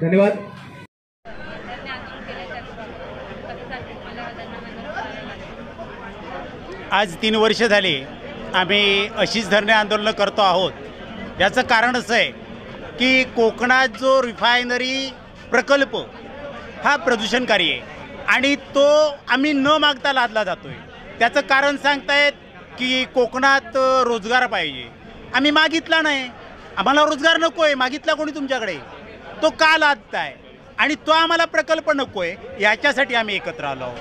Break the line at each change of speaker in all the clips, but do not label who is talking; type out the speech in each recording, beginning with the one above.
धन्यवाद।
आज 3 वर्ष झाली आम्ही अशीच धरणे आंदोलन करतो आहोत। याचं कारण असं आहे की कोकणात जो रिफायनरी प्रकल्प हा प्रदूषणकारी आहे आणि तो आम्ही न मागता लादला जातोय। त्याचं कारण सांगतायत की कोकणात रोजगार पाहिजे। आम्ही मागितला नाही, आम्हाला रोजगार नको आहे। मागितला कोणी तुमच्याकडे? तो का लादताय? आणि तो आम्हाला प्रकल्प नको आहे, याच्यासाठी आम्ही एकत्र आलो आहोत।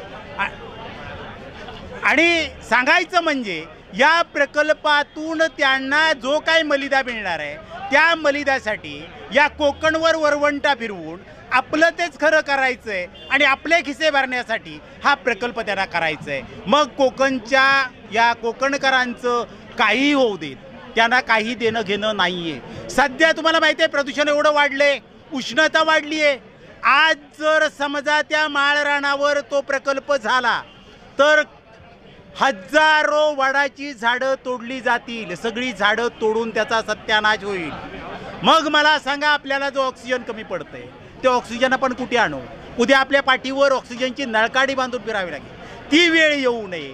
आणि सांगायचं म्हणजे या प्रकल्पातून त्यांना जो काही मलिदा मिळणार आहे त्या मलिदासाठी या कोकणवर वरवंटा फिरवून आपलं तेच खरं करायचं आहे आणि आपले खिसे भरण्यासाठी हा प्रकल्प त्यांना करायचा आहे। मग कोकणच्या या कोकणकरांचं काहीही होऊ देत, त्यांना काही देणं घेणं नाही आहे। सध्या तुम्हाला माहिती आहे प्रदूषण एवढं वाढले, उष्णता वाढली आहे। आज जर समजा त्या माळरानावर तो प्रकल्प झाला तर हजारो वडाची झाडं तोडली जातील, सगळी झाडं तोडून त्याचा सत्यानाश होईल। मग मला सांगा आपल्याला जो ऑक्सिजन कमी पडतंय ते ऑक्सिजन आपण कुठे आणू? उद्या आपल्या पाठीवर ऑक्सिजनची नळकाडी बांधून फिरावी लागेल। ती वेळ येऊ नये।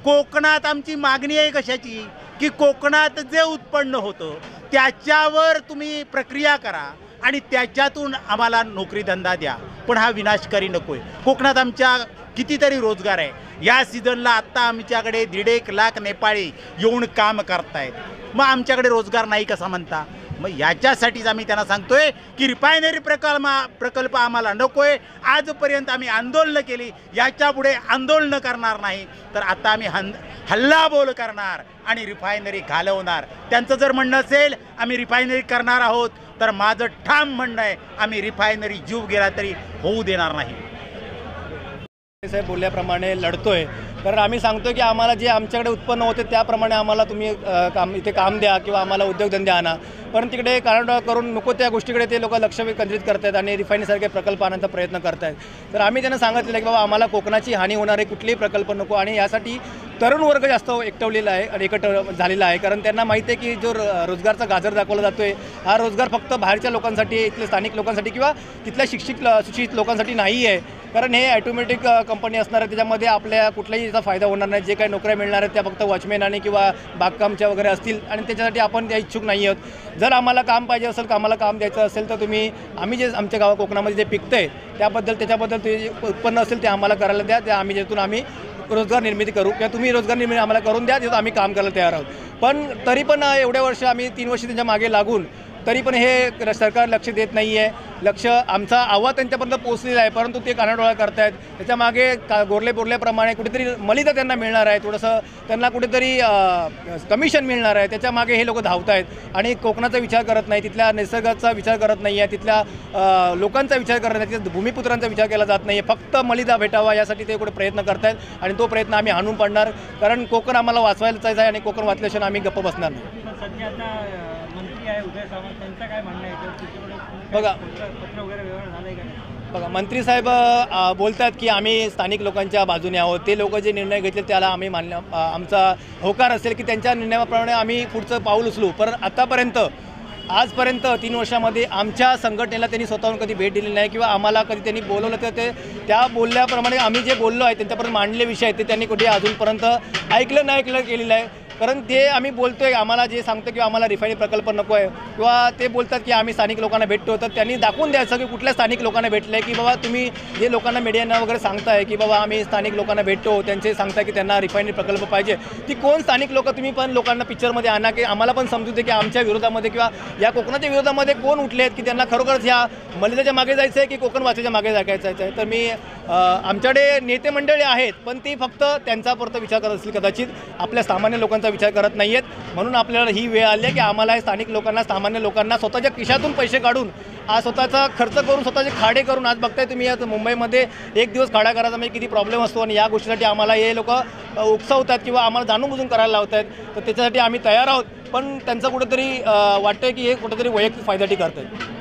कोकणात आमची मागणी आहे कशाची? की कोकणात जे उत्पन्न होतं त्याच्यावर तुम्ही प्रक्रिया करा आणि त्याच्यातून आम्हाला नोकरी धंदा द्या, पण हा विनाशकारी नको आहे। कोकणात आमच्या कितीतरी रोजगार आहे। या सीझनला आत्ता आमच्याकडे 1.5 लाख नेपाळी येऊन काम करतायत। मग आमच्याकडे रोजगार नाही कसा म्हणता? मग याच्यासाठीच आम्ही त्यांना सांगतोय की रिफायनरी प्रकल्प आम्हाला नको आहे। आजपर्यंत आम्ही आंदोलनं केली, याच्यापुढे आंदोलनं करणार नाही, तर आता आम्ही हल्लाबोल करणार आणि रिफायनरी घालवणार। त्यांचं जर म्हणणं असेल आम्ही रिफायनरी करणार आहोत, तर माझं ठाम म्हणणं आहे आम्ही रिफायनरी जीव गेला तरी होऊ देणार नाही।
साहेब बोलल्याप्रमाणे लढतोय, कारण आम्ही सांगतो की आम्हाला जे आमच्याकडे उत्पन्न होते त्याप्रमाणे आम्हाला तुम्ही इथे काम द्या किंवा आम्हाला उद्योगधंदे आणा, पण तिकडे कारण करून नको त्या गोष्टीकडे ते लोक लक्ष केंद्रित करतात आणि रिफायनरीसारखे प्रकल्प आणण्याचा प्रयत्न करत आहेत। तर आम्ही त्यांना सांगितलेलं आहे की बाबा आम्हाला कोकणाची हानी होणारे कुठलेही प्रकल्प नको आणि यासाठी तरुण वर्ग जास्त एकटवलेला आहे आणि एकत्र झालेला आहे, कारण त्यांना माहिती आहे की जो रोजगारचा गाजर दाखवला जातो आहे हा रोजगार फक्त बाहेरच्या लोकांसाठी, इथल्या स्थानिक लोकांसाठी किंवा तिथल्या सुशिक्षित लोकांसाठी नाही आहे। कारण हे ॲटोमॅटिक कंपनी असणार आहे, त्याच्यामध्ये आपल्या कुठलाही याचा फायदा होणार नाही। जे काही नोकऱ्या मिळणार आहेत त्या फक्त वॉचमॅन आणि किंवा बागकामच्या वगैरे असतील आणि त्याच्यासाठी आपण त्या इच्छुक नाही आहोत। जर आम्हाला काम पाहिजे असेल, आम्हाला काम द्यायचं असेल तर तुम्ही आम्ही जे आमच्या गावा कोकणामध्ये जे पिकतं आहे त्याच्याबद्दल ते उत्पन्न असेल ते आम्हाला करायला द्या, त्या आम्ही ज्यातून आम्ही रोजगार निर्मिती करू किंवा तुम्ही रोजगार निर्मिती आम्हाला करून द्या, तिथं आम्ही काम करायला तयार आहोत। पण तरी पण एवढ्या वर्ष आम्ही 3 वर्ष त्यांच्या मागे लागून तरी पण हे सरकार लक्ष देत नाही आहे। लक्ष आमचा आवाज त्यांच्यापर्यंत पोहोचलेला आहे, परंतु ते कानाडोळा करत आहेत। त्याच्यामागे बोरल्याप्रमाणे कुठेतरी मलिदा त्यांना मिळणार आहे, थोडंसं त्यांना कुठेतरी कमिशन मिळणार आहे, त्याच्यामागे हे लोक धावत आहेत आणि कोकणाचा विचार करत नाही, तिथल्या निसर्गाचा विचार करत नाही आहे, तिथल्या लोकांचा विचार करत नाही, तिथल्या भूमिपुत्रांचा विचार केला जात नाही आहे। फक्त मलिदा भेटावा यासाठी ते कुठे प्रयत्न करत आहेत आणि तो प्रयत्न आम्ही हाणून पाडणार, कारण कोकण आम्हाला वाचवायलाच आहे आणि कोकण वाचल्याशिवाय आम्ही गप्प बसणार नाही। बघा मंत्री साहेब बोलतात की आम्ही स्थानिक लोकांच्या बाजूने आहोत, ते लोक जे निर्णय घेतले त्याला आम्ही आमचा होकार असेल की त्यांच्या निर्णयाप्रमाणे आम्ही पुढचं पाऊल उचलू। पण आजपर्यंत 3 वर्षामध्ये आमच्या संघटनेला त्यांनी स्वतःहून कधी भेट दिली नाही किंवा आम्हाला कधी त्यांनी बोलवलं तर ते त्या बोलल्याप्रमाणे आम्ही जे बोललो आहे त्यांच्यापर्यंत मांडले विषय आहेत ते त्यांनी कुठे अजूनपर्यंत ऐकलं केलेलं आहे। कारण ते आम्ही बोलतोय आम्हाला जे सांगतो की आम्हाला रिफायनरी प्रकल्प नको आहे किंवा ते बोलतात की आम्ही स्थानिक लोकांना भेटतो, तर त्यांनी दाखवून द्यायचं की कुठल्या स्थानिक लोकांना भेटले की बाबा तुम्ही जे लोकांना मीडियांना वगैरे सांगताय की बाबा आम्ही स्थानिक लोकांना भेटतो, त्यांचे सांगताय की त्यांना रिफायनरी प्रकल्प पाहिजे, ती कोण स्थानिक लोक तुम्ही पण लोकांना पिक्चरमध्ये आणा की आम्हाला पण समजू दे की आमच्या विरोधामध्ये किंवा या कोकणाच्या विरोधामध्ये कोण उठले आहेत की त्यांना खरोखरच ह्या मलिदाच्या मागे जायचं आहे की कोकण वाचायच्या मागे जायचं आहे। तर मी आमच्याकडे नेते मंडळी आहेत पण ती फक्त त्यांचा पुरता विचार करत असतील, कदाचित आपल्या सामान्य लोकांचा विचार करत नाही आहेत। म्हणून आपल्याला ही वेळ आली आहे की आम्हाला स्थानिक लोकांना, सामान्य लोकांना स्वतःच्या खिशातून पैसे काढून आज स्वतःचा खर्च करून स्वतःचे खाडे करून, आज बघताय तुम्ही आज मुंबईमध्ये 1 दिवस खाडा करायचा म्हणजे किती प्रॉब्लेम असतो आणि या गोष्टीसाठी आम्हाला हे लोक उकसावतात किंवा आम्हाला जाणून बुजून करायला लावत आहेत, तर त्याच्यासाठी आम्ही तयार आहोत। पण त्यांचं कुठेतरी वाटतं की हे कुठेतरी वैयक्तिक फायद्यासाठी करत आहेत।